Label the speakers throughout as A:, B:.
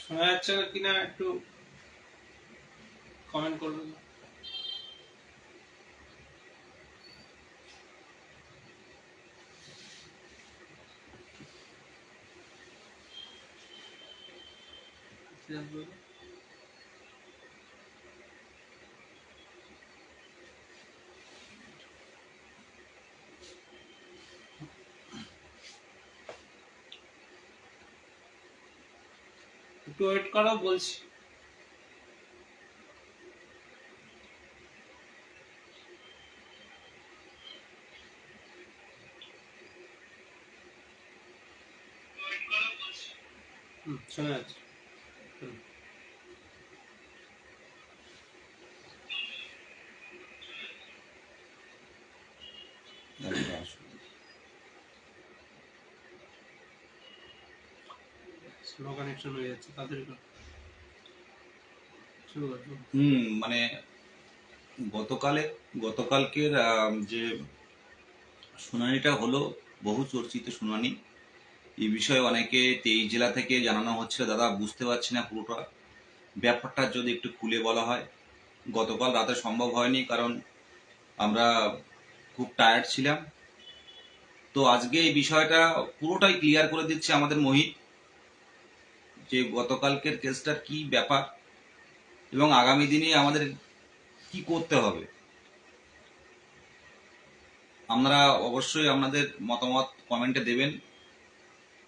A: শোনা যাচ্ছে না কিনা একটু কমেন্ট করবেন। একটু ওয়েট করো, বলছি। শোনা যাচ্ছে। স্লো কানেকশন হয়ে যাচ্ছে তাদের।
B: মানে গতকালকের যে শুনানিটা হলো, বহু চর্চিত শুনানি। এই বিষয়ে অনেকে 23 জেলা থেকে জানানো হচ্ছে, দাদা বুঝতে পারছি না পুরোটা ব্যাপারটা যদি একটু খুলে বলা হয়। গতকাল রাতে সম্ভব হয়নি, কারণ আমরা খুব টায়ার্ড ছিলাম। তো আজকে এই বিষয়টা পুরোটাই ক্লিয়ার করে দিচ্ছে আমাদের মোহিত, যে গতকালকের কেসটার কি ব্যাপার এবং আগামী দিনে আমাদের কি করতে হবে। আপনারা অবশ্যই আপনাদের মতামত কমেন্টে দেবেন।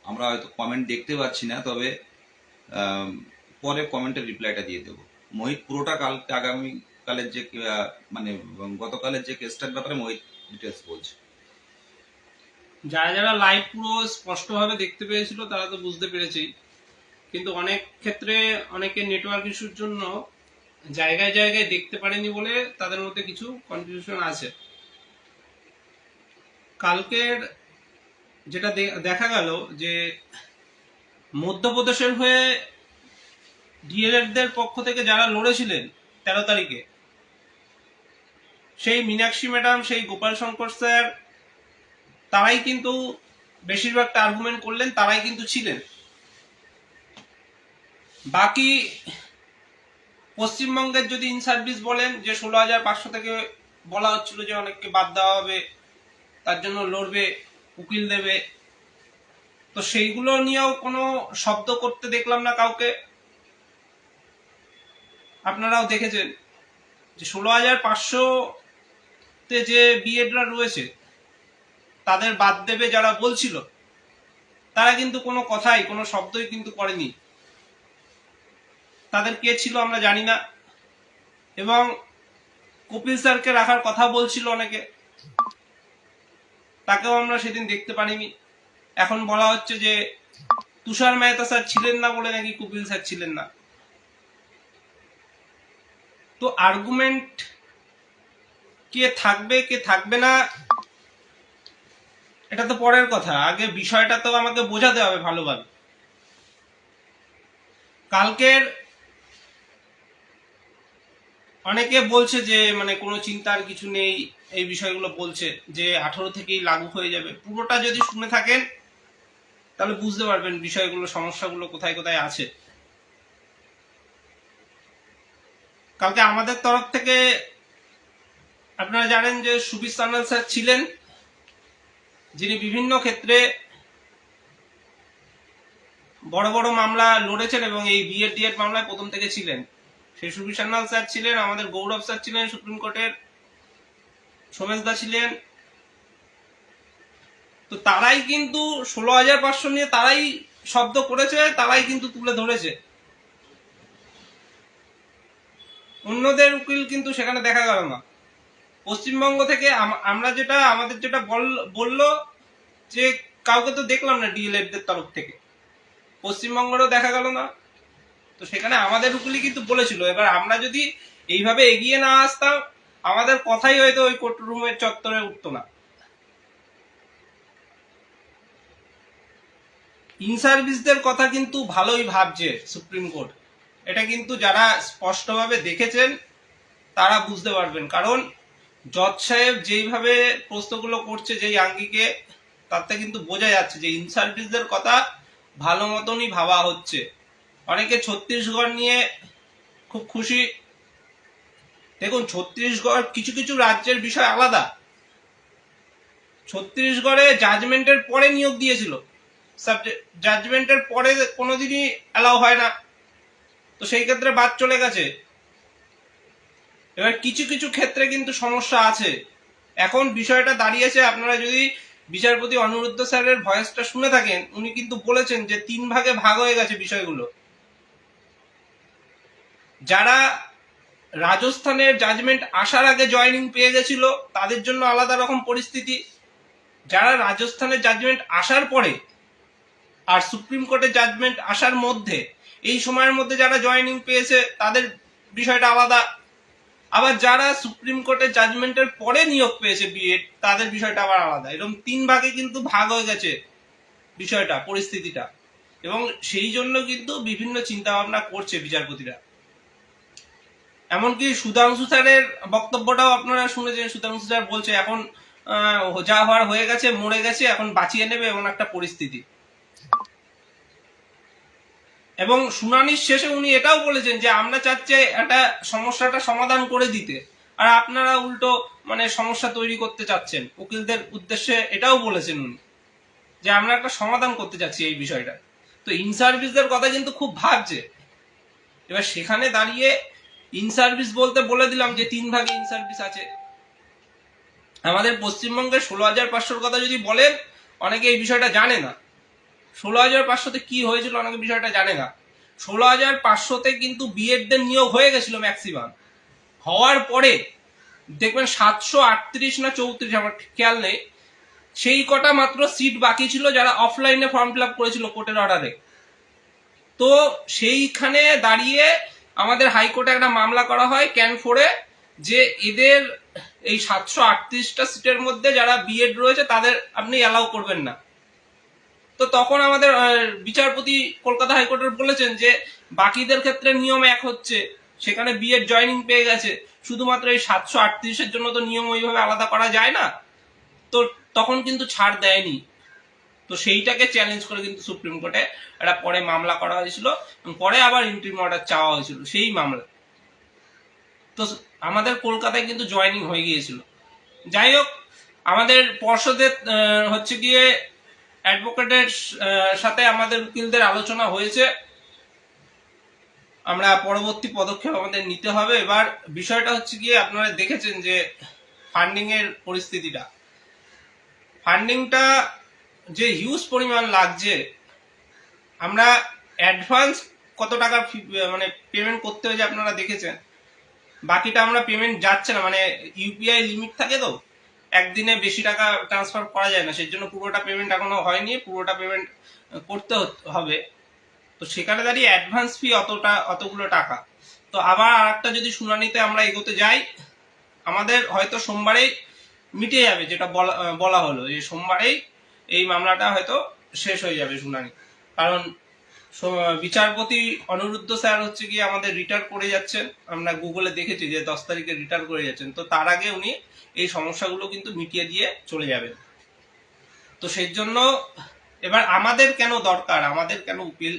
B: আমরা হয়তো কমেন্ট দেখতে পাচ্ছি না, তবে পরে কমেন্টের রিপ্লাইটা দিয়ে দেবো। মোহিত পুরোটা কালকে আগামীকালের যে মানে গতকালের যে কেসটার ব্যাপারে মোহিত ডিটেলস বলছে।
A: যারা যারা লাইভ পুরো স্পষ্টভাবে দেখতে পেয়েছিল তারা তো বুঝতে পেরেছি, কিন্তু অনেক ক্ষেত্রে অনেকে নেটওয়ার্ক ইস্যুর জন্য জায়গায় জায়গায় দেখতে পারেনি বলে তাদের মধ্যে কিছু কনফিউশন আছে। কালকের যেটা দেখা গেল যে মধ্যপ্রদেশের হয়ে ডিএলএডদের পক্ষ থেকে যারা লড়েছিলেন 13 তারিখে, সেই মীনাক্ষী ম্যাডাম, সেই গোপাল শঙ্কর স্যার, তারাই কিন্তু বেশিরভাগটা আর্গুমেন্ট করলেন, তারাই কিন্তু ছিলেন। বাকি পশ্চিমবঙ্গের যদি ইন সার্ভিস বলেন, যে 16,500 থেকে বলা হচ্ছিল যে অনেককে বাদ দেওয়া হবে, তার জন্য লড়বে, উকিল দেবে, তো সেইগুলো নিয়েও কোনো শব্দ করতে দেখলাম না কাউকে। আপনারাও দেখেছেন যে 16,500-তে যে বিএডরা রয়েছে তাদের বাদ দেবে যারা বলছিল, তারা কিন্তু কোনো কথাই, কোনো শব্দই কিন্তু করেনি। তাদের কে ছিল আমরা জানি না, এবং কপিল স্যারকে রাখার কথা বলছিল অনেকে, তাকেও আমরা সেদিন দেখতে পারিনি। এখন বলা হচ্ছে যে তুষার মেহতা স্যার ছিলেন না বলে নাকি কপিল স্যার ছিলেন না। তো আর্গুমেন্ট কে থাকবে কে থাকবে না এটা তো পরের কথা, আগে বিষয়টা তো আমাকে বোঝাতে হবে ভালোভাবে। কালকের অনেকে বলছে যে মানে কোনো চিন্তার কিছু নেই, এই বিষয়গুলো বলছে যে 18 থেকেই লাগু হয়ে যাবে। পুরোটা যদি শুনে থাকেন তাহলে বুঝতে পারবেন বিষয়গুলো, সমস্যাগুলো কোথায় কোথায় আছে। কালকে আমাদের তরফ থেকে আপনারা জানেন যে সুবীর সান্যাল স্যার ছিলেন, যিনি বিভিন্ন ক্ষেত্রে বড় বড় মামলা লড়েছেন এবং এই বিএড ডিএড মামলায় প্রথম থেকে ছিলেন। সেই সুবীর সান্যাল স্যার ছিলেন, আমাদের গৌরব স্যার ছিলেন, সুপ্রিম কোর্টের সোমেশ দা ছিলেন। তো তো তারাই কিন্তু 16,500 নিয়ে তারাই শব্দ করেছে, তারাই কিন্তু তুলে ধরেছে। অন্যদের উকিল কিন্তু সেখানে দেখা গেল না। পশ্চিমবঙ্গ থেকে আমরা যেটা আমাদের যেটা বললো যে কাউকে তো দেখলাম না ডিএলএড দের তরফ থেকে, পশ্চিমবঙ্গেরও দেখা গেল না। তো সেখানে আমাদের উকিলই কিন্তু বলেছিল। এবার আমরা যদি এইভাবে এগিয়ে না আসতাম, আমাদের কথাই হয়তো ওই কোর্ট রুমের চত্বরে উঠতো না। ইন সার্ভিসদের কথা কিন্তু ভালোই ভাবছে সুপ্রিম কোর্ট। এটা কিন্তু যারা স্পষ্টভাবে দেখেছেন তারা বুঝতে পারবেন, কারণ জজ সাহেব যেইভাবে প্রশ্নগুলো করছে, যেই আঙ্গিকে, তাতে কিন্তু বোঝা যাচ্ছে যে ইন সার্ভিসদের কথা ভালো মতনই ভাবা হচ্ছে। অনেকে ছত্তিশগড় নিয়ে খুব খুশি। দেখুন, ছত্তিশগড় কিছু কিছু রাজ্যের বিষয় আলাদা। ছত্তিশগড়ে জাজমেন্টের পরে নিয়োগ দিয়েছিল, জাজমেন্টের পরে কোনোদিনই অ্যালাউ হয় না, তো সেই ক্ষেত্রে বাদ চলে গেছে। এবার কিছু কিছু ক্ষেত্রে কিন্তু সমস্যা আছে। এখন বিষয়টা দাঁড়িয়েছে, আপনারা যদি বিচারপতি অনিরুদ্ধ স্যারের ভয়েসটা শুনে থাকেন, উনি কিন্তু বলেছেন যে 3 ভাগে ভাগ হয়ে গেছে বিষয়গুলো। যারা রাজস্থানের জাজমেন্ট আসার আগে জয়েনিং পেয়ে গেছিল তাদের জন্য আলাদা রকম পরিস্থিতি। যারা রাজস্থানের জাজমেন্ট আসার পরে আর সুপ্রিম কোর্টের জাজমেন্ট আসার মধ্যে, এই সময়ের মধ্যে যারা জয়েনিং পেয়েছে তাদের বিষয়টা আলাদা। আবার যারা সুপ্রিম কোর্টের জাজমেন্টের পরে নিয়োগ পেয়েছে বিএড, তাদের বিষয়টা আবার আলাদা। এরকম 3 ভাগে কিন্তু ভাগ হয়ে গেছে বিষয়টা, পরিস্থিতিটা। এবং সেই জন্য কিন্তু বিভিন্ন চিন্তা ভাবনা করছে বিচারপতিরা। এমনকি সুধাংশু স্যারের বক্তব্যটাও আপনারা শুনেছেন। সুধাংশু স্যার বলছে এখন যা হওয়ার হয়ে গেছে, মরে গেছে, এখন বাঁচিয়ে নেবে এমন একটা পরিস্থিতি। এবং শুনানির শেষে উনি এটাও বলেছেন যে আমরা চাচ্ছি একটা সমস্যাটা সমাধান করে দিতে, আর আপনারা উল্টো মানে সমস্যা তৈরি করতে চাচ্ছেন। উকিলদের উদ্দেশ্যে এটাও বলেছেন উনি যে আমরা একটা সমাধান করতে চাচ্ছি এই বিষয়টা। তো ইন সার্ভিসদের কথা কিন্তু খুব ভাবছে। এবার সেখানে দাঁড়িয়ে ইন সার্ভিস বলতে বলে দিলাম যে 3 ভাগে ইন সার্ভিস আছে। আমাদের পশ্চিমবঙ্গের 16,500 কথা যদি বলেন, অনেকে এই বিষয়টা জানে না। 16,500-তে কি হয়েছিল অনেকে বিষয়টা জানে না। 16,500-তে কিন্তু বিএডদের নিয়োগ হয়ে গেছিল ম্যাক্সিমাম। হওয়ার পরে দেখবেন 738 না 34, আমার খেয়াল নেই, সেই কটা মাত্র সিট বাকি ছিল যারা অফলাইনে ফর্ম ফিল আপ করেছিল কোর্টের অর্ডারে। তো সেইখানে দাঁড়িয়ে আমাদের হাইকোর্টে একটা মামলা করা হয় ক্যান 4-এ, যে এদের এই 738টা সিটের মধ্যে যারা বিএড রয়েছে তাদের আপনি অ্যালাউ করবেন না। তো তখন আমাদের বিচারপতি কলকাতা হাইকোর্টের বলেছেন যে বাকিদের ক্ষেত্রে নিয়ম এক হচ্ছে, সেখানে বিএড জয়েনিং পেয়ে গেছে, শুধুমাত্র এই 738-এর জন্য তো নিয়ম ওইভাবে আলাদা করা যায় না। তো তখন কিন্তু ছাড় দেয়নি। তো সেইটাকে চ্যালেঞ্জ করে কিন্তু সুপ্রিম কোর্টে একটা পরে মামলা করা হয়েছিল, পরে আবার ইন্টারিম অর্ডার চাওয়া হয়েছিল সেই মামলা। তো আমাদের কলকাতায় কিন্তু জয়েনিং হয়ে গিয়েছিল। যাই হোক, আমাদের পর্ষদের হচ্ছে গিয়ে অ্যাডভোকেটের সাথে আমাদের উকিলদের আলোচনা হয়েছে। আমরা পরবর্তী পদক্ষেপ আমাদের নিতে হবে। এবার বিষয়টা হচ্ছে গিয়ে আপনারা দেখেছেন যে ফান্ডিং এর পরিস্থিতিটা, ফান্ডিংটা যে হিউজ পরিমাণ লাগছে। আমরা অ্যাডভান্স কত টাকা মানে পেমেন্ট করতে হয়েছে আপনারা দেখেছেন, বাকিটা আমরা পেমেন্ট যাচ্ছে না। মানে ইউপিআই লিমিট থাকে, তো একদিনে বেশি টাকা ট্রান্সফার করা যায় না, সেই জন্য পুরোটা পেমেন্ট এখনো হয়নি, পুরোটা পেমেন্ট করতে হবে। তো সেখানে দাঁড়িয়ে অ্যাডভান্স ফি অতগুলো টাকা। তো আবার আর একটা যদি শুনানিতে আমরা এগোতে যাই, আমাদের হয়তো সোমবারেই মিটে যাবে, যেটা বলা হলো যে সোমবারেই এই মামলাটা হয়তো শেষ হয়ে যাবে শুনানি। কারণ বিচারপতি অনিরুদ্ধ স্যার হচ্ছে গিয়ে আমাদের রিটায়ার করে যাচ্ছেন, আমরা গুগলে দেখেছি যে 10 তারিখে রিটায়ার করে যাচ্ছেন। তো তার আগে উনি এই সমস্যাগুলো কিন্তু মিটিয়ে দিয়ে চলে যাবেন। তো সেই জন্য এবার আমাদের কেন দরকার, আমাদের কেন উকিল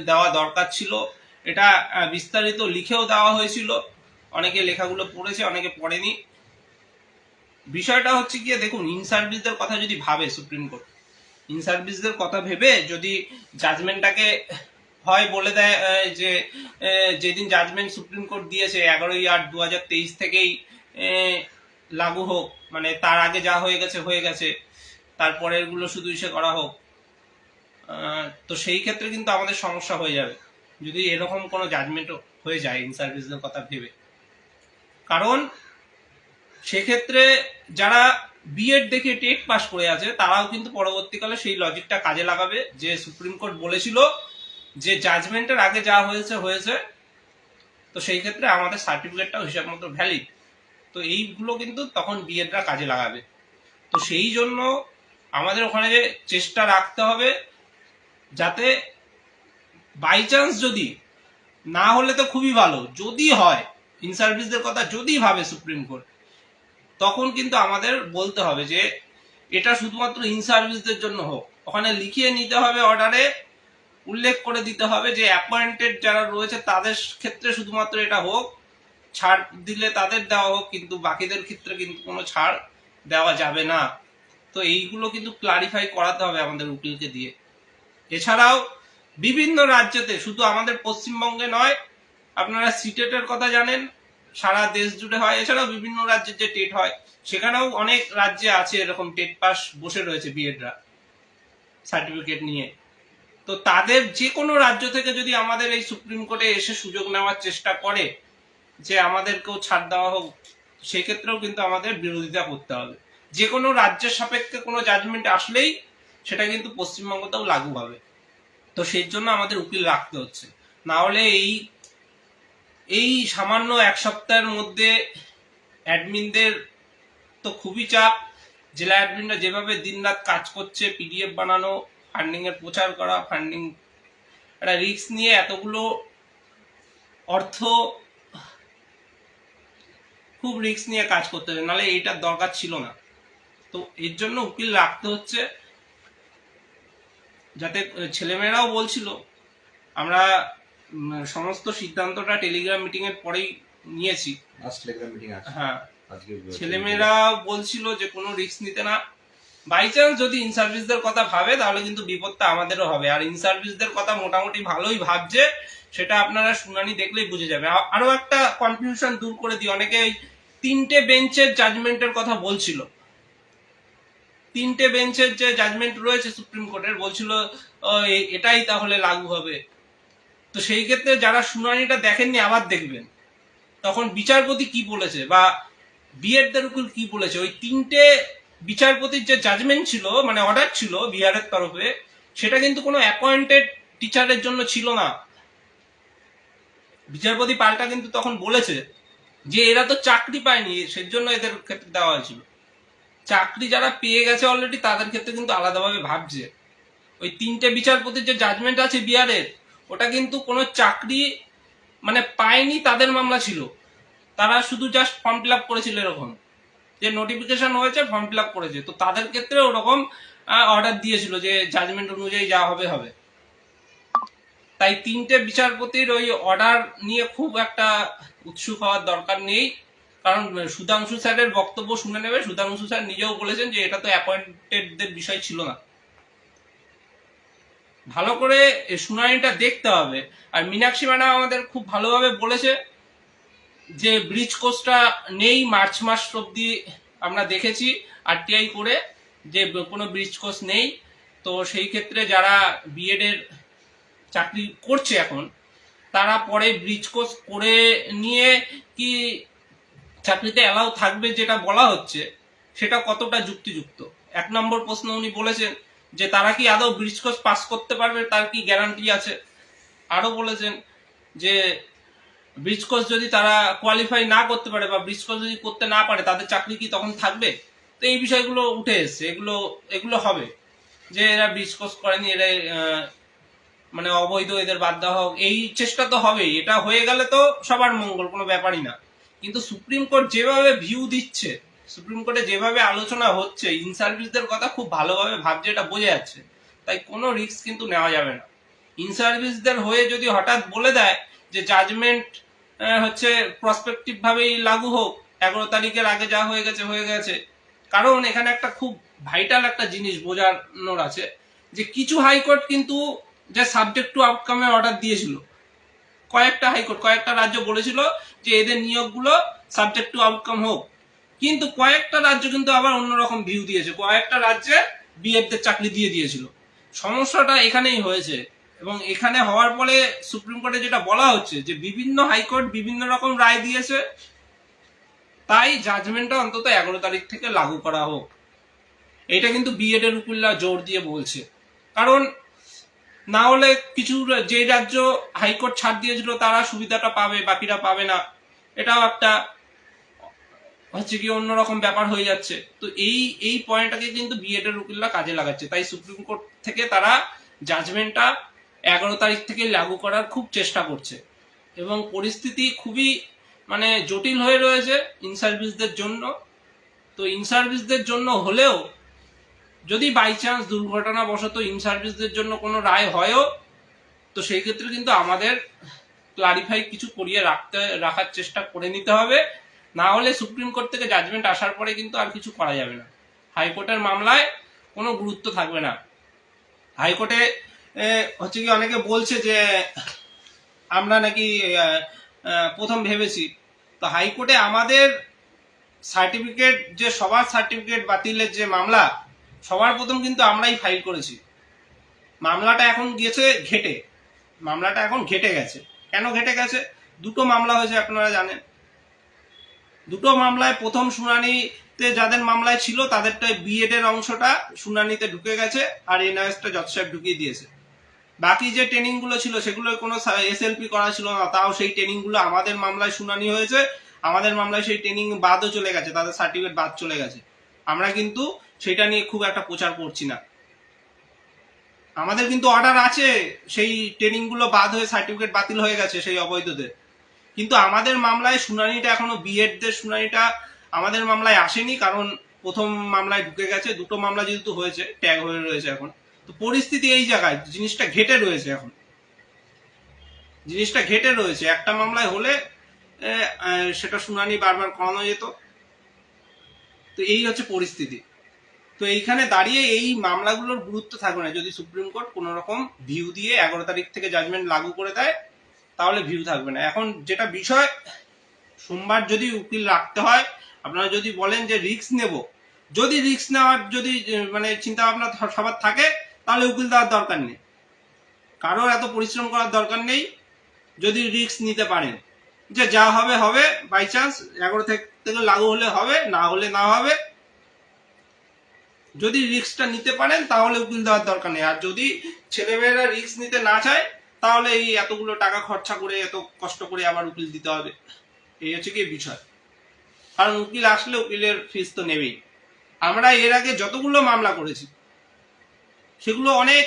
A: দেওয়া দরকার ছিল, এটা বিস্তারিত লিখেও দেওয়া হয়েছিল। অনেকে লেখাগুলো পড়েছে, অনেকে পড়েনি। বিষয়টা হচ্ছে গিয়ে দেখুন, ইন সার্ভিসদের কথা যদি ভাবে সুপ্রিম কোর্ট, ইন সার্ভিসদের কথা ভেবে যদি জাজমেন্টটাকে হয় বলে দেয় যে যেদিন জাজমেন্ট সুপ্রিম কোর্ট দিয়েছে 11/8/2023 থেকেই লাগু হোক, মানে তার আগে যা হয়ে গেছে হয়ে গেছে, তারপরে এগুলো শুধু ইসে করা হোক, তো সেই ক্ষেত্রে কিন্তু আমাদের সমস্যা হয়ে যাবে যদি এরকম কোনো জাজমেন্ট হয়ে যায় ইন সার্ভিসদের কথা ভেবে। কারণ সেক্ষেত্রে যারা বিএড দেখে টেট পাস করে আছে তারাও কিন্তু পরবর্তীকালে সেই লজিকটা কাজে লাগাবে যে সুপ্রিম কোর্ট বলেছিল যে জাজমেন্টের আগে যা হয়েছে হয়েছে, তো সেই ক্ষেত্রে আমাদের সার্টিফিকেটটাও হিসাব মতো ভ্যালিড। তো এইগুলো কিন্তু তখন বিএডরা কাজে লাগাবে। তো সেই জন্য আমাদের ওখানে যে চেষ্টা রাখতে হবে যাতে বাই চান্স যদি না হলে তো খুবই ভালো, যদি হয় ইন সার্ভিসদের কথা যদি ভাবে সুপ্রিম কোর্ট, তখন কিন্তু আমাদের বলতে হবে যে এটা শুধুমাত্র ইন সার্ভিসদের জন্য হোক। ওখানে লিখিয়ে নিতে হবে, অর্ডারে উল্লেখ করে দিতে হবে যে অ্যাপয়েন্টেড যারা রয়েছে তাদের ক্ষেত্রে শুধুমাত্র এটা হোক, ছাড় দিলে তাদের দেওয়া হোক, কিন্তু বাকিদের ক্ষেত্রে কিন্তু কোনো ছাড় দেওয়া যাবে না। তো এইগুলো কিন্তু ক্লারিফাই করাতে হবে আমাদের উকিলকে দিয়ে। এছাড়াও বিভিন্ন রাজ্যেতে, শুধু আমাদের পশ্চিমবঙ্গে নয়, আপনারা সিটেটের কথা জানেন, সারা দেশ জুড়ে হয়। এছাড়াও বিভিন্ন রাজ্যের যে টেট হয় সেখানেও অনেক রাজ্যে আছে এরকম টেট পাস বসে রয়েছে বিএডরা সার্টিফিকেট নিয়ে। তো তাদের যে কোনো রাজ্য থেকে যদি আমাদের এই সুপ্রিম কোর্টে এসে সুযোগ নেওয়ার চেষ্টা করে যে আমাদেরকেও ছাড় দেওয়া হোক, সেক্ষেত্রেও কিন্তু আমাদের বিরোধিতা করতে হবে। যে কোনো রাজ্যের সাপেক্ষে কোনো জাজমেন্ট আসলেই সেটা কিন্তু পশ্চিমবঙ্গতেও লাগু হবে। তো সেই জন্য আমাদের উকিল রাখতে হচ্ছে, না হলে এই সামান্য এক সপ্তাহের মধ্যে অ্যাডমিনদের তো খুবই চাপ। জেলা অ্যাডমিনরা যেভাবে দিনরাত কাজ করছে, পিডিএফ বানানো, ফান্ডিং এর প্রচার করা, ফান্ডিং একটা রিস্ক নিয়ে এতগুলো অর্থ খুব রিস্ক নিয়ে কাজ করতে হবে, নাহলে এইটার দরকার ছিল না। তো এর জন্য উকিল রাখতে হচ্ছে, যাতে ছেলেমেয়েরাও বলছিল আমরা সমস্ত সিদ্ধান্তটা টেলিগ্রাম মিটিং এর পরেই নিয়েছি। হ্যাঁ, ছেলেমেয়েরা বলছিল যে কোনো রিস্ক নিতে না, বাই চান্স যদি ইন সার্ভিসদের কথা ভাবে তাহলে কিন্তু বিপদটা আমাদেরও হবে। আর ইন সার্ভিসদের কথা মোটামুটি ভালোই ভাবছে, সেটা আপনারা শুনানি দেখলেই বুঝে যাবে। আরো একটা কনফিউশন দূর করে দিই, অনেকে 3টে বেঞ্চের জাজমেন্টের কথা বলছিল। 3টে বেঞ্চের যে জাজমেন্ট রয়েছে সুপ্রিম কোর্টের, বলছিল এটাই তাহলে লাগু হবে। তো সেই ক্ষেত্রে যারা শুনানিটা দেখেননি আবার দেখবেন, তখন বিচারপতি কি বলেছে বা বিএডদের উকিল কি বলেছে। ওই 3টে বিচারপতির যে জাজমেন্ট ছিল, মানে অর্ডার ছিল বিহারের তরফে, সেটা কিন্তু কোনো অ্যাপয়েন্টেড টিচারের জন্য ছিল না। বিচারপতি পাল্টা কিন্তু তখন বলেছে যে এরা তো চাকরি পায়নি, সেজন্য এদের ক্ষেত্রে দেওয়া হয়েছিল। চাকরি যারা পেয়ে গেছে অলরেডি তাদের ক্ষেত্রে কিন্তু আলাদাভাবে ভাবছে। ওই 3টে বিচারপতির যে জাজমেন্ট আছে বিহারের, ওটা কিন্তু কোনো চাকরি মানে পায়নি তাদের মামলা ছিল, তারা শুধু জাস্ট ফর্ম ফিল আপ করেছিল, এরকম যে নোটিফিকেশন হয়েছে ফর্ম ফিল আপ করেছে। তো তাদের ক্ষেত্রে ওরকম অর্ডার দিয়েছিল যে জাজমেন্ট অনুযায়ী যা হবে হবে। তাই 3টে বিচারপতির ওই অর্ডার নিয়ে খুব একটা উৎসুক হওয়ার দরকার নেই, কারণ সুধাংশু স্যারের বক্তব্য শুনে নেবে। সুধাংশু স্যার নিজেও বলেছেন যে এটা তো অ্যাপয়েন্টেডদের বিষয় ছিল না। ভালো করে শুনানিটা দেখতে হবে। আর মীনাক্ষী ম্যাডাম আমাদের খুব ভালোভাবে বলেছে যে ব্রিজ কোর্সটা নেই, মার্চ মাস অব্দি আমরা দেখেছি আরটিআই করে যে কোনো ব্রিজ কোর্স নেই। তো সেই ক্ষেত্রে যারা বিএড এর চাকরি করছে এখন, তারা পরে ব্রিজ কোর্স করে নিয়ে কি চাকরিতে অ্যালাউ থাকবে যেটা বলা হচ্ছে, সেটা কতটা যুক্তিযুক্ত। 1 নম্বর প্রশ্ন উনি বলেছেন যে তারা কি আদৌ ব্রিজ কোর্স পাস করতে পারবে, তার কি গ্যারান্টি আছে। আরো বলেছেন যে ব্রিজ কোর্স যদি তারা কোয়ালিফাই না করতে পারে বা ব্রিজ কোর্স যদি করতে না পারে, তাদের চাকরি কি তখন থাকবে। তো এই বিষয়গুলো উঠে এসছে, এগুলো হবে যে এরা ব্রিজ কোর্স করেনি, এরা মানে অবৈধ, এদের বাদ দেওয়া হোক, এই চেষ্টা তো হবেই। এটা হয়ে গেলে তো সবার মঙ্গল, কোনো ব্যাপারই না। কিন্তু সুপ্রিম কোর্ট যেভাবে ভিউ দিচ্ছে, সুপ্রিম কোর্টে যেভাবে আলোচনা হচ্ছে, ইন সার্ভিসদের কথা খুব ভালোভাবে ভাবছে, এটা বোঝা যাচ্ছে। তাই কোনো রিস্ক কিন্তু নেওয়া যাবে না। ইন সার্ভিসদের হয়ে যদি হঠাৎ বলে দেয় যে জাজমেন্ট হচ্ছে প্রসপেক্টিভ ভাবেই লাগু হোক, 11 তারিখের আগে যা হয়ে গেছে হয়ে গেছে। কারণ এখানে একটা খুব ভাইটাল একটা জিনিস বোঝানোর আছে যে কিছু হাইকোর্ট কিন্তু যে সাবজেক্ট টু আউটকামের অর্ডার দিয়েছিল, কয়েকটা হাইকোর্ট, কয়েকটা রাজ্য বলেছিল যে এদের নিয়োগগুলো সাবজেক্ট টু আউটকাম হোক। কিন্তু কয়েকটা রাজ্য কিন্তু আবার অন্যরকম ভিউ দিয়েছে। কয়েকটা রাজ্যে বিএডদের চাকরি দিয়ে দিয়েছিল। সমস্যাটা এখানেই হয়েছে, এবং এখানে হওয়ার পরে সুপ্রিম কোর্টে যেটা বলা হচ্ছে যে বিভিন্ন হাইকোর্ট বিভিন্ন রকম রায় দিয়েছে, তাই জাজমেন্টটা অন্তত 11 তারিখ থেকে লাগু করা হোক। এটা কিন্তু বিএড এর উকিলরা জোর দিয়ে বলছে, কারণ না হলে কিছু যে রাজ্য হাইকোর্ট ছাড় দিয়েছিল তারা সুবিধাটা পাবে, বাকিরা পাবে না, এটাও একটা হচ্ছে কি অন্যরকম ব্যাপার হয়ে যাচ্ছে। তো এই পয়েন্টটাকে কিন্তু বিএড এর উকিলরা কাজে লাগাচ্ছে, তাই সুপ্রিম কোর্ট থেকে তারা জাজমেন্টটা 11 তারিখ থেকে লাগু করার খুব চেষ্টা করছে, এবং পরিস্থিতি খুবই মানে জটিল হয়ে রয়েছে ইন সার্ভিসদের জন্য। তো ইন সার্ভিসদের জন্য হলেও যদি বাই চান্স দুর্ঘটনাবশত ইন সার্ভিসদের জন্য কোনো রায় হয়ও, তো সেই ক্ষেত্রে কিন্তু আমাদের ক্লারিফাই কিছু করিয়ে রাখার চেষ্টা করে নিতে হবে, না হলে সুপ্রিম কোর্ট থেকে জাজমেন্ট আসার পরে কিন্তু আর কিছু করা যাবে না, হাইকোর্টের মামলায় কোনো গুরুত্ব থাকবে না। হাইকোর্টে হচ্ছে কি অনেকে বলছে যে আমরা নাকি প্রথম ভেবেছি, তো হাইকোর্টে আমাদের সার্টিফিকেট যে সবার সার্টিফিকেট বাতিলের যে মামলা, সবার প্রথম কিন্তু আমরাই ফাইল করেছি। মামলাটা এখন গেছে ঘেটে, মামলাটা এখন ঘেটে গেছে। কেন ঘেটে গেছে? দুটো মামলা হয়েছে আপনারা জানেন। দুটো মামলায় প্রথম শুনানিতে যাদের মামলায় ছিল তাদেরটা বিএড এর অংশটা শুনানিতে ঢুকে গেছে, আর এনআইএসটা জজ সাহেব ঢুকিয়ে দিয়েছে। বাকি যে ট্রেনিং গুলো ছিল সেগুলো কোনো এসএলপি করা ছিল না, তাও সেই ট্রেনিং গুলো আমাদের মামলায় শুনানি হয়েছে, আমাদের মামলায় সেই ট্রেনিং বাদও চলে গেছে, তাদের সার্টিফিকেট বাদ চলে গেছে। আমরা কিন্তু সেটা নিয়ে খুব একটা প্রচার করছি না। আমাদের কিন্তু অর্ডার আছে, সেই ট্রেনিং গুলো বাদ হয়ে সার্টিফিকেট বাতিল হয়ে গেছে সেই অবৈধদের, কিন্তু আমাদের মামলায় শুনানিটা এখনো বিএডদের শুনানিটা আমাদের মামলায় আসেনি, কারণ প্রথম মামলায় ঢুকে গেছে। দুটো মামলা যেহেতু হয়েছে, ট্যাগ হয়ে রয়েছে এখন। তো পরিস্থিতি এই জায়গায়, জিনিসটা ঘেটে রয়েছে এখন, জিনিসটা ঘেটে রয়েছে। একটা মামলায় হলে সেটা শুনানি বারবার করানো যেত। তো এই হচ্ছে পরিস্থিতি। তো এইখানে দাঁড়িয়ে এই মামলাগুলোর গুরুত্ব থাকবে না যদি সুপ্রিম কোর্ট কোন রকম ভিউ দিয়ে 11 তারিখ থেকে জাজমেন্ট লাগু করে দেয়, তাহলে ভিউ থাকবে না। এখন যেটা বিষয়, সোমবার যদি উকিল রাখতে হয়, আপনারা যদি বলেন যে রিস্ক নেব, যদি রিস্ক নেওয়ার যদি মানে চিন্তা ভাবনা সবার থাকে, তাহলে উকিল দেওয়ার দরকার নেই, কারোর এত পরিশ্রম করার দরকার নেই। যদি রিস্ক নিতে পারেন যে যা হবে হবে, বাই চান্স 11 থেকে লাগু হলে হবে, না হলে না হবে, যদি রিস্কটা নিতে পারেন তাহলে উকিল দেওয়ার দরকার নেই। আর যদি ছেলেমেয়েরা রিস্ক নিতে না চায়, তাহলে এই এতগুলো টাকা খরচা করে এত কষ্ট করে আবার উকিল দিতে হবে। এই হচ্ছে কি বিষয়, কারণ উকিল আসলে উকিলের ফিস তো নেবেই। আমরা এর আগে যতগুলো মামলা করেছি সেগুলো অনেক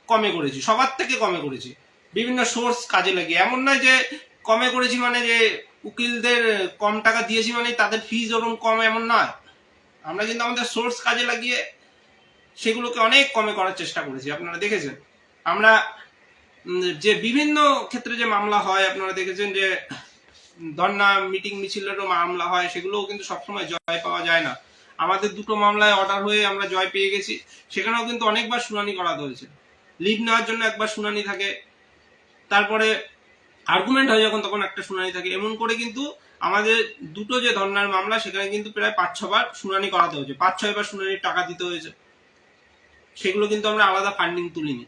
A: কমে করেছি, সবার থেকে কমে করেছি, বিভিন্ন সোর্স কাজে লাগিয়ে। এমন নয় যে কমে করেছি মানে যে উকিলদের কম টাকা দিয়েছি মানে তাদের ফিস ওরকম কম, এমন নয়। আমরা কিন্তু আমাদের সোর্স কাজে লাগিয়ে সেগুলোকে অনেক কমে করার চেষ্টা করেছি। আপনারা দেখেছেন আমরা যে বিভিন্ন ক্ষেত্রে যে মামলা হয়, আপনারা দেখেছেন যে ধর্ণা মিটিং মিছিলেরও মামলা হয়, সেগুলোও কিন্তু সবসময় জয় পাওয়া যায় না। আমাদের দুটো মামলায় অর্ডার হয়ে আমরা জয় পেয়ে গেছি, সেখানেও কিন্তু অনেকবার শুনানি করাতে হয়েছে। লিভ নেওয়ার জন্য একবার শুনানি থাকে, তারপরে আর্গুমেন্ট হয় যখন তখন একটা শুনানি থাকে। এমন করে কিন্তু আমাদের দুটো যে ধর্ণার মামলা সেখানে কিন্তু প্রায় 5-6 বার শুনানি করাতে হয়েছে, 5-6 বার শুনানির টাকা দিতে হয়েছে। সেগুলো কিন্তু আমরা আলাদা ফান্ডিং তুলিনি।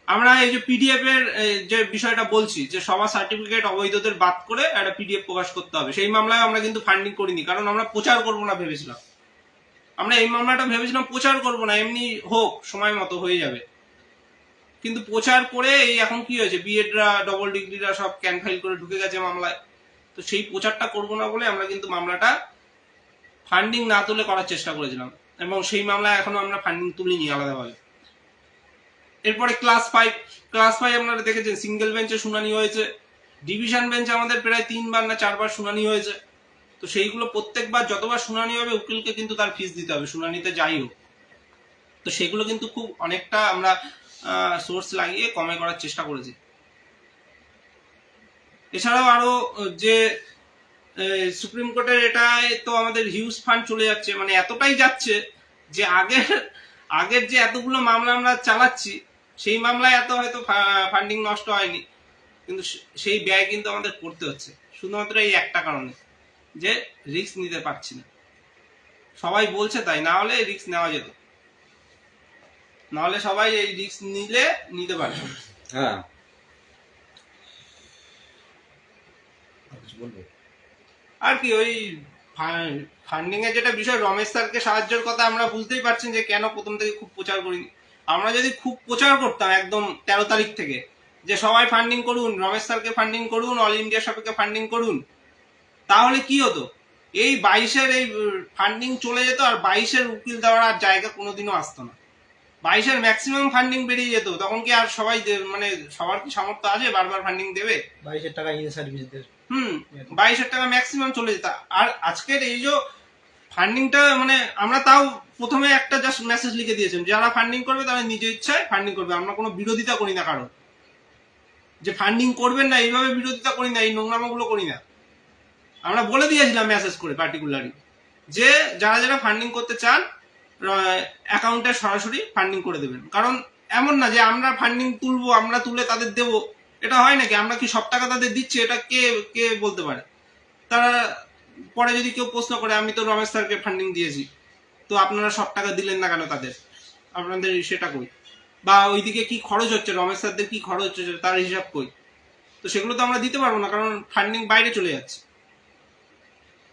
A: আমরা এই যে পিডিএফ এর যে বিষয়টা বলছি, যে সবার সার্টিফিকেট অবৈধদের বাদ করে একটা পিডিএফ প্রকাশ করতে হবে, সেই মামলায় আমরা কিন্তু ফান্ডিং করিনি, কারণ আমরা প্রচার করবো না ভেবেছিলাম। আমরা এই মামলাটা ভেবেছিলাম প্রচার করবো না, এমনি হোক, সময় মতো হয়ে যাবে। কিন্তু প্রচার করে এই এখন কি হয়েছে, বিএডরা ডবল ডিগ্রিরা সব ক্যান ফাইল করে ঢুকে গেছে মামলায়। তো সেই প্রচারটা করবো না বলে আমরা কিন্তু মামলাটা ফান্ডিং না তুলে করার চেষ্টা করেছিলাম, এবং সেই মামলায় এখনো আমরা ফান্ডিং তুলিনি আলাদাভাবে। এরপরে ক্লাস 5 আপনারা দেখেছেন সিঙ্গেল বেঞ্চে শুনানি হয়েছে, ডিভিশন বেঞ্চে আমাদের প্রায় 3 বার না 4 বার শুনানি হয়েছে। তো সেইগুলো প্রত্যেকবার যতবার শুনানি হবে উকিলকে কিন্তু তার ফিস দিতে হবে, শুনানিতে যাই হোক। তো সেগুলো কিন্তু খুব অনেকটা আমরা সোর্স লাগিয়ে কমে করার চেষ্টা করেছি। এছাড়াও আরো যে সুপ্রিম কোর্টের এটাই তো আমাদের হিউজ ফান্ড চলে যাচ্ছে, মানে এতটাই যাচ্ছে যে আগের যে এতগুলো মামলা আমরা চালাচ্ছি সেই মামলায় এত হয়তো ফান্ডিং নষ্ট হয়নি, কিন্তু সেই ব্যয় কিন্তু আমাদের করতে হচ্ছে শুধুমাত্র এই একটা কারণে, যে রিস্ক নিতে পারছি না। সবাই বলছে তাই, না হলে রিস্ক নেওয়া যেত। নাহলে সবাই এই রিস্ক নিতে পারে।
B: হ্যাঁ,
A: আর কি ওই ফান্ডিং এর যেটা বিষয়, রমেশ স্যারকে সাহায্যের কথা আমরা বুঝতেই পারছেন যে কেন প্রথম থেকে খুব প্রচার করিনি। আমরা যদি খুব প্রচার করতাম একদম 13 তারিখ থেকে যে সবাই ফান্ডিং করুন, রমেশ স্যারকে ফান্ডিং করুন, অল ইন্ডিয়া সাপেক্ষে ফান্ডিং করুন, তাহলে কি হতো, এই 22-এর এই ফান্ডিং চলে যেত আর 22-এর উকিল দেওয়ার আর জায়গা কোনোদিনও আসতো না। 22-এর ম্যাক্সিমাম ফান্ডিং বেরিয়ে যেত, তখন কি আর সবাই মানে সবার কি সামর্থ্য আছে বারবার ফান্ডিং দেবে?
C: 22,000 টাকা ইন সার্ভিসদের
A: 22,000 টাকা ম্যাক্সিমাম চলে যেত। আর আজকের এই যে ফান্ডিংটা, মানে আমরা তাও প্রথমে একটা জাস্ট মেসেজ লিখে দিয়েছেন, যারা ফান্ডিং করবে তারা নিজ ইচ্ছায় ফান্ডিং করবে, আমরা কোনো বিরোধিতা করি না কারণ যে ফান্ডিং করবেন না, এইভাবে বিরোধিতা করি না, এই নোংরামোগুলো করি না। আমরা বলে দিয়েছিলাম মেসেজ করে পার্টিকুলারলি যে যারা যারা ফান্ডিং করতে চান অ্যাকাউন্টে সরাসরি ফান্ডিং করে দেবেন। কারণ এমন না যে আমরা ফান্ডিং তুলবো, আমরা তুলে তাদের দেবো, এটা হয় নাকি? আমরা কি সব টাকা তাদের দিচ্ছি? এটা কে কে বলতে পারে? তারা পরে যদি কেউ প্রশ্ন করে আমি তো রমেশ স্যারকে ফান্ডিং দিয়েছি, তো আপনারা সব টাকা দিলেন না কেন তাদের? আপনাদের সেটা কই? বা ওইদিকে কি খরচ হচ্ছে, রমেশ স্যারদের কি খরচ হচ্ছে তার হিসাব কই? তো সেগুলো তো আমরা দিতে পারবো না, কারণ ফান্ডিং বাইরে চলে যাচ্ছে।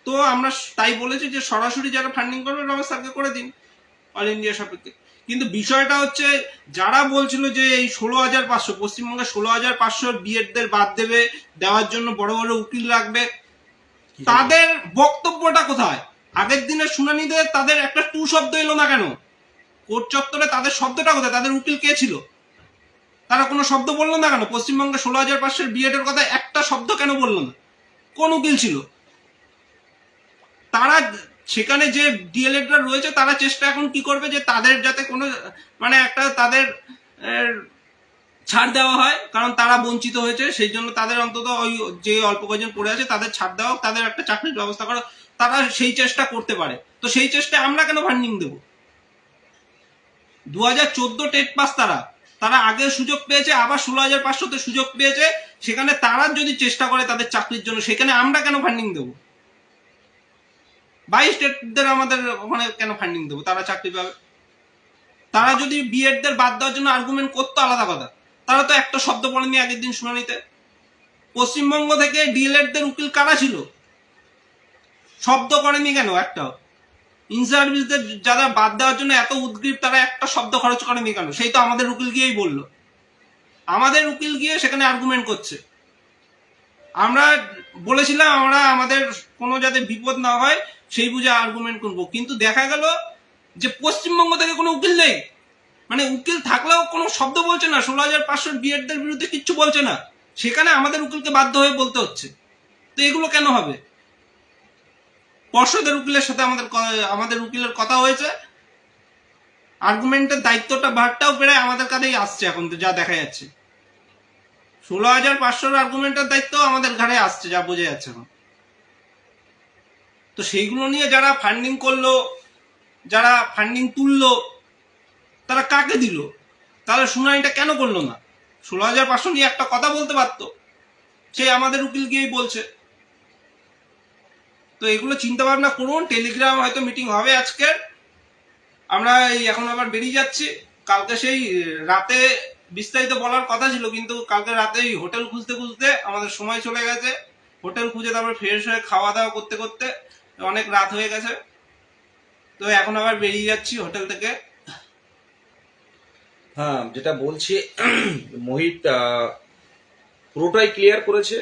A: তো আমরা তাই বলেছি যে সরাসরি যারা ফান্ডিং করবে রমেশ স্যারকে করে দিন অল ইন্ডিয়া সাপেক্ষে। কিন্তু বিষয়টা হচ্ছে, যারা বলছিল যে এই 16,500 পশ্চিমবঙ্গে 16,500 বিএডদের বাদ দেওয়ার জন্য বড় বড় উকিল রাখবে, তাদের বক্তব্যটা কোথায়? আগের দিনের শুনানিতে তাদের একটা টু শব্দ এলো না কেন? কোর্ট চত্বরে তাদের শব্দটা কোথায়? তাদের উকিল কে ছিল? তারা কোনো শব্দ বললো না কেন? পশ্চিমবঙ্গে 16,500 বিএড এর কথা একটা শব্দ কেন বললো না? কোন উকিল ছিল? তারা সেখানে যে ডিএলএডরা রয়েছে তারা চেষ্টা এখন কি করবে যে তাদের যাতে কোনো মানে একটা তাদের ছাড় দেওয়া হয়, কারণ তারা বঞ্চিত হয়েছে, সেই জন্য তাদের অন্তত ওই যে অল্প কয়েকজন পড়ে আছে তাদের ছাড় দেওয়া, তাদের একটা চাকরির ব্যবস্থা করা, তারা সেই চেষ্টা করতে পারে। তো সেই চেষ্টায় আমরা কেন ফান্ডিং দেবো? 2014 টেট পাস তারা আগে সুযোগ পেয়েছে, আবার 16,500-তে সুযোগ পেয়েছে, সেখানে তারা যদি চেষ্টা করে তাদের চাকরির জন্য, সেখানে আমরা কেন ফান্ডিং দেবো? 22 স্টেটদের আমাদের ওখানে কেন ফান্ডিং দেবো? তারা চাকরি পাবে। তারা যদি বিএডদের বাদ দেওয়ার জন্য আর্গুমেন্ট করতো আলাদা কথা, তারা তো একটা শব্দ বলেনি আগের দিন শুনানিতে। পশ্চিমবঙ্গ থেকে ডিএলএডদের উকিল কারা ছিল? শব্দ করেনি কেন একটাও? ইন সার্ভিসদের যারা বাদ দেওয়ার জন্য এত উদ্গ্রীব, তারা একটা শব্দ খরচ করেনি কেন? সেই তো আমাদের উকিল গিয়েই বললো, আমাদের উকিল গিয়ে সেখানে আর্গুমেন্ট করছে। আমরা বলেছিলাম আমরা আমাদের কোনো যাতে বিপদ না হয় সেই বুঝে আর্গুমেন্ট করবো, কিন্তু দেখা গেল যে পশ্চিমবঙ্গ থেকে কোনো উকিল নেই, মানে উকিল থাকলেও কোনো শব্দ বলছে না, 16,500 বিএডদের বিরুদ্ধে কিচ্ছু বলছে না, সেখানে আমাদের উকিলকে বাধ্য হয়ে বলতে হচ্ছে। তো এগুলো কেন হবে? পর্ষদের উকিলের সাথে আমাদের উকিলের কথা হয়েছে, আর্গুমেন্টের দায়িত্বটা ভারটাও প্রায় আমাদের কাছেই আসছে এখন, তো যা দেখা যাচ্ছে 16,500 আর্গুমেন্টের দায়িত্ব আমাদের ঘাড়ে আসছে, যা বোঝা যাচ্ছে এখন। তো সেইগুলো নিয়ে যারা ফান্ডিং করলো, যারা ফান্ডিং তুললো, তারা কাকে দিল? তাহলে শুনানিটা কেন করলো না? 16,500 নিয়ে একটা কথা বলতে পারতো, সে আমাদের উকিল গিয়েই বলছে। তো এগুলো চিন্তা ভাবনা করুন। টেলিগ্রাম হয়তো মিটিং হবে আজকের, আমরা এখন আবার বেরিয়ে যাচ্ছি। কালকে সেই রাতে বিস্তারিত বলার কথা ছিল, কিন্তু কালকে রাতে হোটেল খুঁজতে খুঁজতে আমাদের সময় চলে গেছে। হোটেল খুঁজে তারপর ফ্রেশ হয়ে খাওয়া দাওয়া করতে করতে অনেক রাত হয়ে গেছে। তো এখন আবার বেরিয়ে যাচ্ছি হোটেল থেকে।
B: হ্যাঁ, যেটা বলছি মোহিত পুরোটাই ক্লিয়ার করেছে।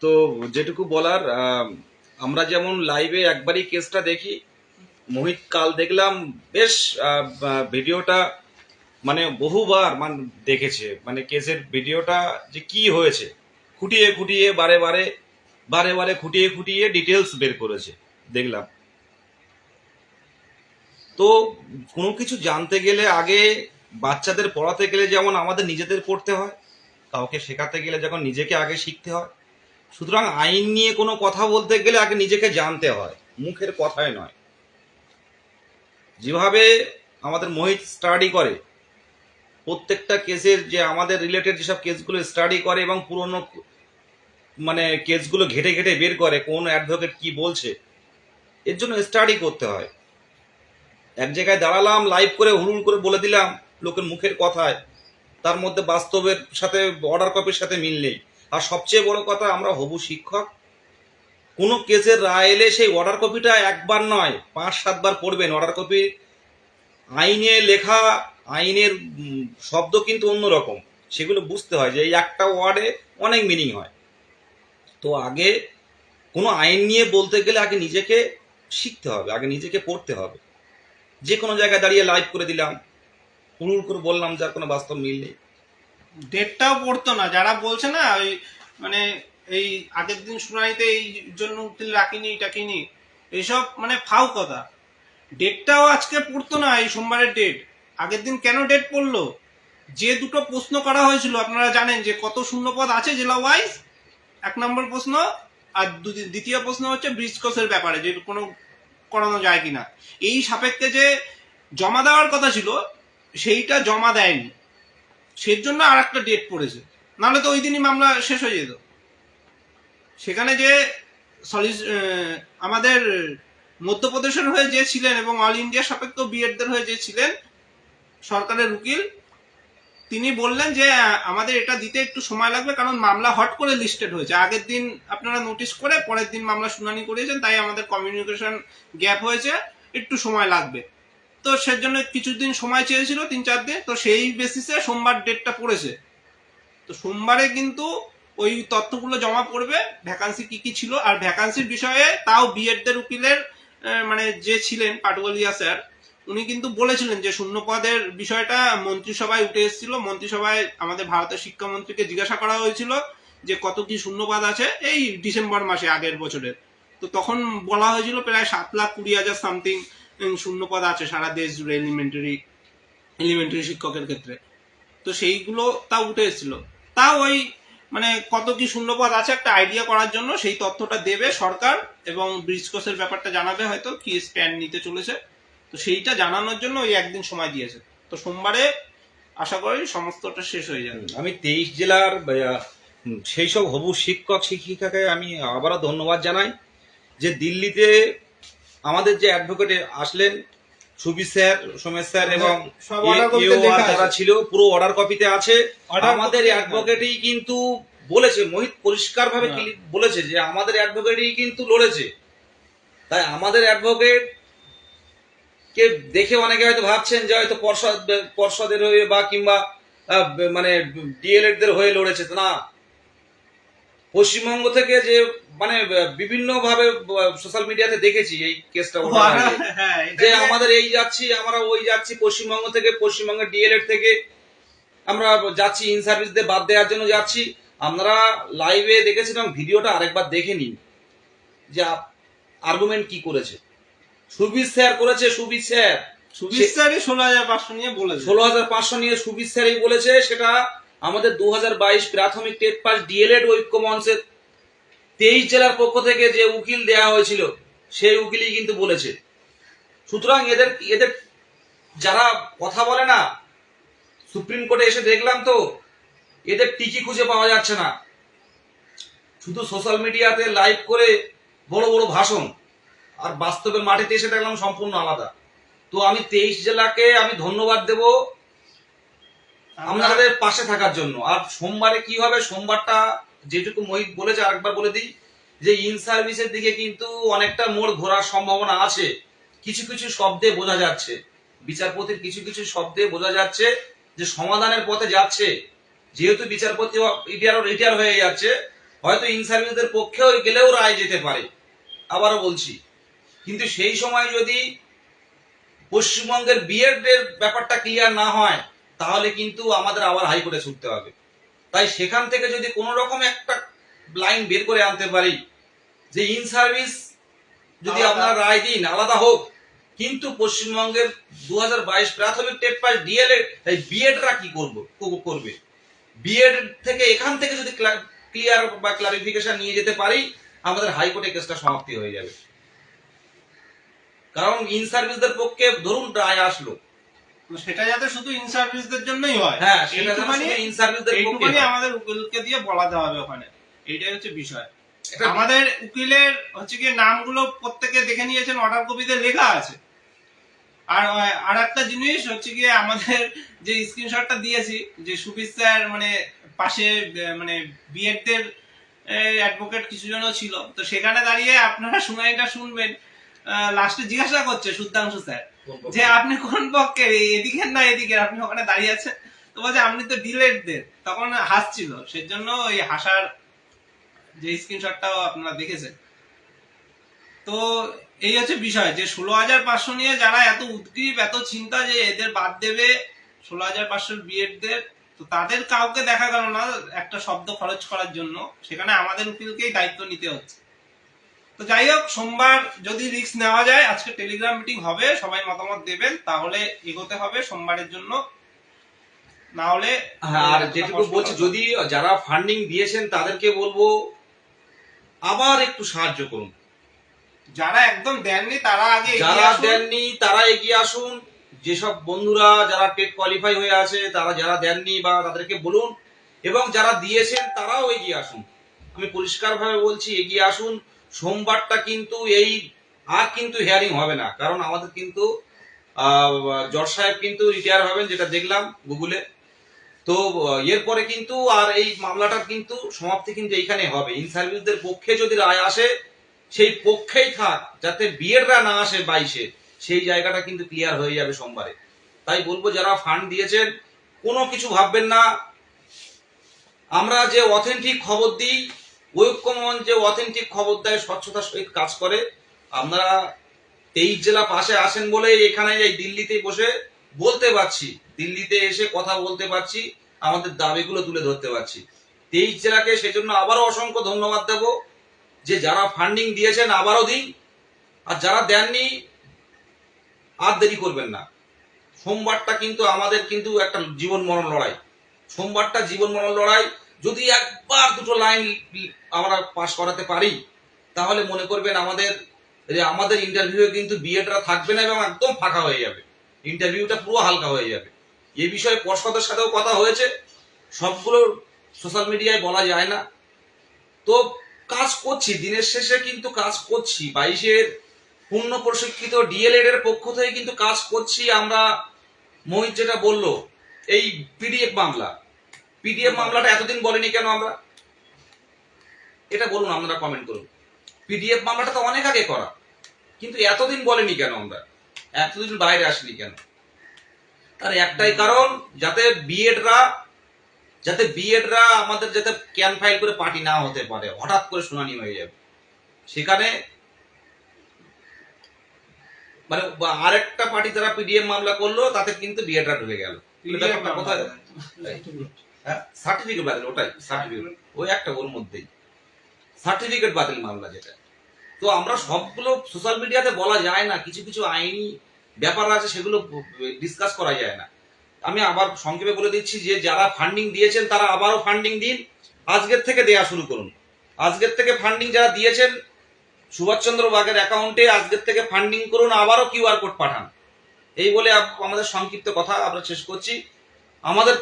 B: তো যেটুকু বলার, আমরা যেমন লাইভে একবারই কেসটা দেখি, মোহিত কাল দেখলাম বেশ ভিডিওটা মানে বহুবার দেখেছে, মানে কেসের ভিডিওটা যে কি হয়েছে খুঁটিয়ে খুঁটিয়ে বারে বারে খুঁটিয়ে খুঁটিয়ে ডিটেলস বের করেছে দেখলাম। তো কোনো কিছু জানতে গেলে আগে বাচ্চাদের পড়াতে গেলে যেমন আমাদের নিজেদের পড়তে হয়, কাউকে শেখাতে গেলে যখন নিজেকে আগে শিখতে হয়, সুতরাং আইন নিয়ে কোনো কথা বলতে গেলে আগে নিজেকে জানতে হয়, মুখের কথায় নয়। যেভাবে আমাদের মোহিত স্টাডি করে প্রত্যেকটা কেসের, যে আমাদের রিলেটেড যেসব কেসগুলো স্টাডি করে এবং পুরনো মানে কেসগুলো ঘেটে ঘেটে বের করে কোন অ্যাডভোকেট কি বলছে, এর জন্য স্টাডি করতে হয়। এক জায়গায় দাঁড়ালাম, লাইভ করে হুড়ুড় করে বলে দিলাম লোকের মুখের কথায়, তার মধ্যে বাস্তবের সাথে অর্ডার কপির সাথে মিল নেই। আর সবচেয়ে বড় কথা, আমরা হবু শিক্ষক, কোনো কেসের রায় এলে সেই অর্ডার কপিটা একবার নয় 5-7 বার পড়বেন। অর্ডার কপি আইনে লেখা, আইনের শব্দ কিন্তু অন্যরকম, সেগুলো বুঝতে হয় যে এই একটা ওয়ার্ডে অনেক মিনিং হয়। তো আগে কোনো আইন নিয়ে বলতে গেলে আগে নিজেকে শিখতে হবে, আগে নিজেকে পড়তে হবে। যে কোনো জায়গায় দাঁড়িয়ে লাইভ করে দিলাম, হুড়ুড় করে বললাম, যার কোনো বাস্তব মিল নেই।
A: ডেটটাও পড়তো না যারা বলছে না, ওই মানে এই আগের দিন শুনানিতে এই জন্য উকিল রাখিনি টাকিনি, এইসব মানে ফাউ কথা। ডেটটাও আজকে পড়তো না, এই সোমবারের ডেট। আগের দিন কেন ডেট পড়লো? যে দুটো প্রশ্ন করা হয়েছিল, আপনারা জানেন যে কত শূন্যপদ আছে জেলা ওয়াইজ, 1 নম্বর প্রশ্ন। আর দ্বিতীয় প্রশ্ন হচ্ছে ব্রিজ কোর্সের ব্যাপারে, যে কোনো করানো যায় কিনা। এই সাপেক্ষে যে জমা দেওয়ার কথা ছিল সেইটা জমা দেয়নি, সেই জন্য আর একটা ডেট পড়েছে, নাহলে তো ওই দিনই মামলা শেষ হয়ে যেত। সেখানে যে আমাদের মধ্যপ্রদেশের হয়ে যে ছিলেন এবং অল ইন্ডিয়া সাপেক্ষ বিএডদের হয়ে যে ছিলেন সরকারের উকিল, তিনি বললেন যে আমাদের এটা দিতে একটু সময় লাগবে, কারণ মামলা হট করে লিস্টেড হয়েছে। আগের দিন আপনারা নোটিশ করে পরের দিন মামলা শুনানি করিয়েছেন, তাই আমাদের কমিউনিকেশন গ্যাপ হয়েছে, একটু সময় লাগবে। তো সেজন্য কিছুদিন সময় চেয়েছিল, 3-4 দিন। তো সেই বেসিসে সোমবার ডেটটা পড়েছে। তো সোমবারে কিন্তু ওই তথ্যগুলো জমা পড়বে, ভ্যাকান্সি কি কি ছিল। আর ভ্যাকান্সির বিষয়ে তাও বিএডদের উকিলের মানে যে ছিলেন পাটওয়ালিয়া স্যার, উনি কিন্তু বলেছিলেন যে শূন্যপদের বিষয়টা মন্ত্রিসভায় উঠে এসেছিল। মন্ত্রিসভায় আমাদের ভারতের শিক্ষামন্ত্রীকে জিজ্ঞাসা করা হয়েছিল যে কত কি শূন্যপদ আছে, এই ডিসেম্বর মাসে আগের বছরের। তো তখন বলা হয়েছিল প্রায় 7,20,000 সামথিং শূন্যপদ আছে সারা দেশ জুড়ে এলিমেন্টারি শিক্ষকের ক্ষেত্রে। তো সেইগুলো তাও উঠে এসেছিল। তাও ওই মানে কত কি শূন্যপদ আছে একটা আইডিয়া করার জন্য সেই তথ্যটা দেবে সরকার, এবং ব্রিজ কোর্সের ব্যাপারটা জানাবে হয়তো কি স্ট্যান্ড নিতে চলেছে। তো সেইটা জানানোর জন্য ওই একদিন সময় দিয়েছে। তো সোমবারে আশা করি সমস্তটা শেষ হয়ে যাবে।
B: আমি 23 জেলার সেই সব হবু শিক্ষক শিক্ষিকাকে আমি আবারও ধন্যবাদ জানাই যে দিল্লিতে আমাদের যে অ্যাডভোকেট আসলেন, সুবীর স্যার, সোমেশ স্যার এবং
A: সব order copy তে লেখা আছে।
B: যারা ছিল পুরো অর্ডার কপিতে আছে।
A: Order
B: আমাদের
A: copy তে
B: অ্যাডভোকেটই কিন্তু বলেছে, মোহিত পরিষ্কার ভাবে বলেছে যে আমাদের অ্যাডভোকেটই কিন্তু লড়েছে। তাই আমাদের অ্যাডভোকেট কে দেখে অনেকে হয়তো ভাবছেন যে হয়তো পর্ষদের হয়ে বা কিংবা মানে ডিএলএড দের হয়ে লড়েছে, না। পশ্চিমবঙ্গ থেকে যে মানে বিভিন্ন ভাবে সোশ্যাল মিডিয়াতে দেখেছি এই কেসটা
A: হ্যাঁ,
B: যে আমাদের এই যাচ্ছি, আমরা ওই যাচ্ছি, পশ্চিমবঙ্গ থেকে, পশ্চিমবঙ্গের ডিএলএড থেকে আমরা যাচ্ছি ইন সার্ভিস দিয়ে বাদ দেওয়ার জন্য যাচ্ছি। আপনারা লাইভে দেখেছিলাম, ভিডিওটা আরেকবার দেখে নিন যে আর্গুমেন্ট কি করেছে। সুবীর স্যার করেছে, সুবীর স্যারই
A: 16,500 নিয়ে বলেছে,
B: 16,500 নিয়ে সুবীর স্যারই বলেছে। সেটা আমাদের 2022 প্রাথমিক টেট পাস ডিএলএড ঐক্য মঞ্চের 23 জেলার পক্ষ থেকে যে উকিল দেয়া হয়েছিল সেই উকিলই কিন্তু বলেছে। সুতরাং এদের যারা কথা বলে না, সুপ্রিম কোর্টে এসে দেখলাম তো এদের টিকি খুঁজে পাওয়া যাচ্ছে না। শুধু সোশ্যাল মিডিয়াতে লাইভ করে বড় বড় ভাষণ, আর বাস্তবে মাটিতে এসে দেখলাম সম্পূর্ণ আলাদা। তো আমি 23 জেলাকে আমি ধন্যবাদ দেব আমাদের পাশে থাকার জন্য। আর সোমবারে কি হবে, সোমবারটা যেটুকু মোহিত বলেছে আরেকবার বলে দিই যে ইন সার্ভিসের দিকে কিন্তু অনেকটা মোড় ঘোরার সম্ভাবনা আছে। কিছু কিছু শব্দে বোঝা যাচ্ছে, বিচারপতির কিছু কিছু শব্দে বোঝা যাচ্ছে যে সমাধানের পথে যাচ্ছে। যেহেতু বিচারপতি রিটায়ার হয়ে যাচ্ছে, হয়তো ইন সার্ভিসদের পক্ষেও গেলেও রায় যেতে পারে। আবারও বলছি, কিন্তু সেই সময় যদি পশ্চিমবঙ্গের বিএড এর ব্যাপারটা ক্লিয়ার না হয়, তাহলে কিন্তু আমাদের আবার হাইকোর্টে ছুটতে হবে। তাই সেখান থেকে যদি কোনো রকম একটা লাইন বের করে আনতে পারি যে ইন সার্ভিস যদি আপনারা রায় দিন আলাদা হোক, কিন্তু পশ্চিমবঙ্গের 2022 প্রাথমিক টেট পাস ডিএলএড এই বিএডরা কি করবে, বিএড থেকে এখান থেকে যদি ক্লিয়ার বা ক্লারিফিকেশন নিয়ে যেতে পারি, আমাদের হাইকোর্টে কেসটা সমাপ্তি হয়ে যাবে। কারণ ইন সার্ভিসদের পক্ষে ধরুন রায় আসলো,
A: সেটা যাতে শুধু ইন সার্ভিসদের জন্যই হয়,
B: হ্যাঁ, সেটা শুধু ইন সার্ভিসদের পক্ষে
A: এইটুকুনি আমাদের উকিলকে দিয়ে বলাতে হবে ওখানে। এইটাই হচ্ছে বিষয়। আমাদের উকিলের হচ্ছে কি নামগুলো প্রত্যেকে দেখে নিয়েছেন, অর্ডার কপিতে লেখা আছে। আর আর একটা জিনিস হচ্ছে গিয়ে আমাদের যে স্ক্রিনশটটা দিয়েছি যে সুবীর স্যার মানে পাশে মানে বিএডদের অ্যাডভোকেট কিছু জনও ছিল, তো সেখানে দাঁড়িয়ে আপনারা শুনানিটা শুনবেন, লাস্টে জিজ্ঞাসা করছে শুদ্ধাংশু স্যার যে আপনি কোন পক্ষের, এদিকের না এদিকের, আপনি ওখানে দাঁড়িয়ে আছেন, তো বলছে আপনি তো ডিলেটদের, তখন হাসছিল, সেজন্য ওই হাসার যে স্ক্রিনশটটাও আপনারা দেখেছেন। তো এই হচ্ছে বিষয় যে 16,500 নিয়ে যারা এত উদ্গ্রীব, এত চিন্তা যে এদের বাদ দেবে 16,500 বিএডদের, তো তাদের কাউকে দেখা গেল না একটা শব্দ খরচ করার জন্য, সেখানে আমাদের উকিলকেই দায়িত্ব নিতে হচ্ছে। তো যাই হোক, সোমবার যদি রিস্ক নেওয়া যায়, আজকে টেলিগ্রাম মিটিং হবে, সবাই মতামত দেবেন, তাহলে এগোতে হবে সোমবারের জন্য, না হলে
B: আর যেটুকু বলছি, যদি যারা ফান্ডিং দিয়েছেন তাদেরকে বলবো আবার একটু সাহায্য করুন।
A: যারা একদম দেননি তারা আগে এগিয়ে
B: যারা
A: আসুন।
B: দেননি তারা এগিয়ে আসুন। যেসব বন্ধুরা যারা টেট কোয়ালিফাই হয়ে আছে, তারা যারা দেননি বা তাদেরকে বলুন, এবং যারা দিয়েছেন তারাও এগিয়ে আসুন। আমি পরিষ্কারভাবে বলছি, এগিয়ে আসুন। সোমবারটা কিন্তু এই আর কিন্তু হিয়ারিং হবে না, কারণ আমাদের কিন্তু জজ সাহেব কিন্তু রিটায়ার হবেন, যেটা দেখলাম গুগলে। তো এরপরে কিন্তু আর এই মামলাটার কিন্তু সমাপ্তি কিন্তু এইখানে হবে। ইন সার্ভিসদের পক্ষে যদি রায় আসে, সেই পক্ষেই থাক, যাতে বিয়েররা না আসে 22-এ, সেই জায়গাটা কিন্তু ক্লিয়ার হয়ে যাবে সোমবারে। তাই বলবো, যারা ফান্ড দিয়েছেন কোনো কিছু ভাববেন না। আমরা যে অথেন্টিক খবর দিই, ঐক্যমঞ্চ যে অথেন্টিক খবর দেয়, স্বচ্ছতার সহিত কাজ করে। আপনারা 23 জেলা পাশে আসেন বলে এখানে এই দিল্লিতে বসে বলতে পারছি, দিল্লিতে এসে কথা বলতে পারছি, আমাদের দাবিগুলো তুলে ধরতে পারছি। 23 জেলাকে সেজন্য আবারও অসংখ্য ধন্যবাদ দেব, যে যারা ফান্ডিং দিয়েছেন আবারও দিন, আর যারা দেননি আর দেরি করবেন না। সোমবারটা কিন্তু আমাদের কিন্তু একটা জীবন মরণ লড়াই। সোমবারটা জীবন মরণ লড়াই। যদি একবার দুটো লাইন আমরা পাস করাতে পারি, তাহলে মনে করবেন আমাদের ইন্টারভিউ কিন্তু বিএডরা থাকবে না এবং একদম ফাঁকা হয়ে যাবে, ইন্টারভিউটা পুরো হালকা হয়ে যাবে। এই বিষয়ে পর্ষদের সাথেও কথা হয়েছে, সবগুলো সোশ্যাল মিডিয়ায় বলা যায় না। তো কাজ করছি, দিনের শেষে কিন্তু কাজ করছি। 22-এর পূর্ণ প্রশিক্ষিত ডিএলএড এর পক্ষ থেকে কিন্তু কাজ করছি আমরা। মোহিত যেটা বললো, এই পিডিএফ মামলাটা এতদিন বলেনি কেন আমরা? এটা বলুন, আপনারা কমেন্ট করুন। পিডিএফ মামলাটা তো অনেক আগে করা, কিন্তু এতদিন বলেনি কেন আমরা? এতদিন বাইরে আসেনি কেন? তার একটাই কারণ, যাতে বিএডরা আমাদের যাতে ক্যান ফাইল করে পার্টি না হতে পারে, হঠাৎ করে শুনানি হয়ে যাবে। সেখানে মানে আরেকটা পার্টি যারা পিডিএফ মামলা করলো, তাতে কিন্তু বিএডরা ঢুকে গেল। কোথায় সার্টিফিকেট বাতিল, ওটাই সার্টিফিকেট, ওই একটা ওর মধ্যেই সার্টিফিকেট বাতিল মামলা যেটা। তো আমরা সবগুলো সোশ্যাল মিডিয়াতে বলা যায় না, কিছু কিছু আইনি ব্যাপার আছে, সেগুলো ডিসকাস করা যায় না। আমি আবার সংক্ষেপে বলে দিচ্ছি, যে যারা ফান্ডিং দিয়েছেন তারা আবারও ফান্ডিং দিন, আজকের থেকে দেয়া শুরু করুন। আজকের থেকে ফান্ডিং যারা দিয়েছেন সুভাষচন্দ্র বাগের অ্যাকাউন্টে আজকের থেকে ফান্ডিং করুন, আবারও কিউআর কোড পাঠান। এই বলে আমাদের সংক্ষিপ্ত কথা আমরা শেষ করছি। আমাদের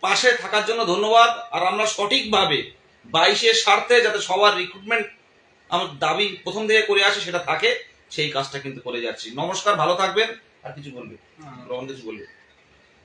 B: পাশে থাকার জন্য ধন্যবাদ। আর আমরা সঠিকভাবে 22-এর স্বার্থে যাতে সবার রিক্রুটমেন্ট আমার দাবি প্রথম থেকে করে আসে সেটা থাকে, সেই কাজটা কিন্তু করে যাচ্ছি। নমস্কার, ভালো থাকবেন। আর কিছু বলবে? কিছু বলবে?